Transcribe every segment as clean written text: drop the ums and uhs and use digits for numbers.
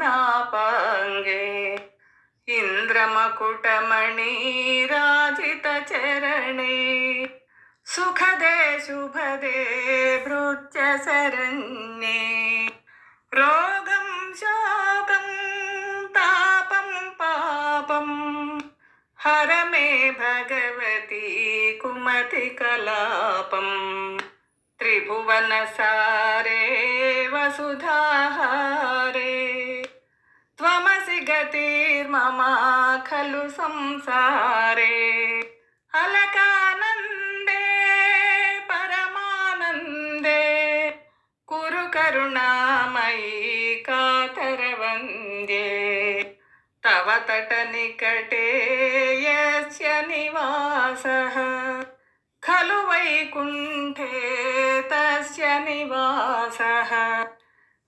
करुणापाङ्गे इन्द्रमकुटमणिराजितचरणे सुखदे शुभदे भृत्यशरण्ये रोगं शोकं तापं पापं हर मे भगवती कुमतिकलापं त्रिभुवनसारे वसुधाहारे त्वमसि गतिर्मम खलु संसारे अलकानन्दे परमानन्दे कुरु करुणामयी कातरवन्द्ये तव तटनिकटे यस्य निवासः खलु वैकुण्ठे तस्य निवासः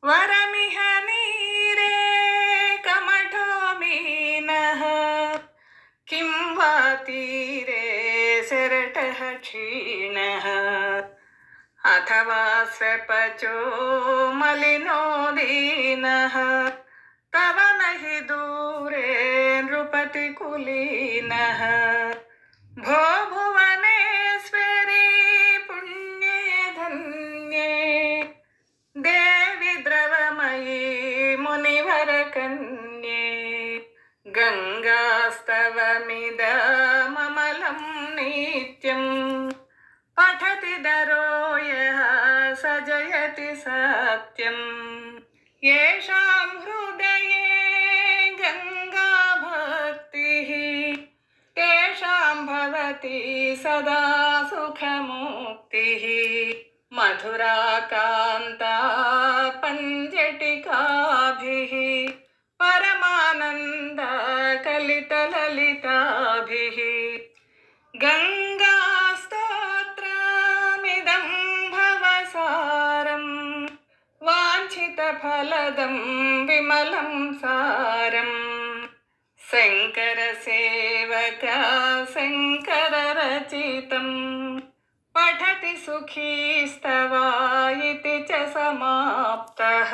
वरमिह नीरे कमठो मीनः किं वा तीरे शरटः क्षीणः अथवा स्वपचो मलिनो दीनः तव न हि दूरे नृपतिकुलीनः भो भुवनेश्वरी पुण्ये धन्ये देवि द्रवमयी मुनिवरकन्ये गङ्गास्तवमिदममलं नित्यं पठति नरो यः स जयति सत्यम् येषां हृदये गङ्गा भक्तिः तेषां भवति सदा सुखमुक्तिः मधुराकान्ता पञ्जटिकाभिः परमानन्दा कलितललिताभिः गङ्गास्तोत्रमिदं भवसारं वाञ्छितफलदं विमलं सारम् शङ्करसेवक शङ्कररचितं पठति सुखी स्तवा इति च समाप्तः।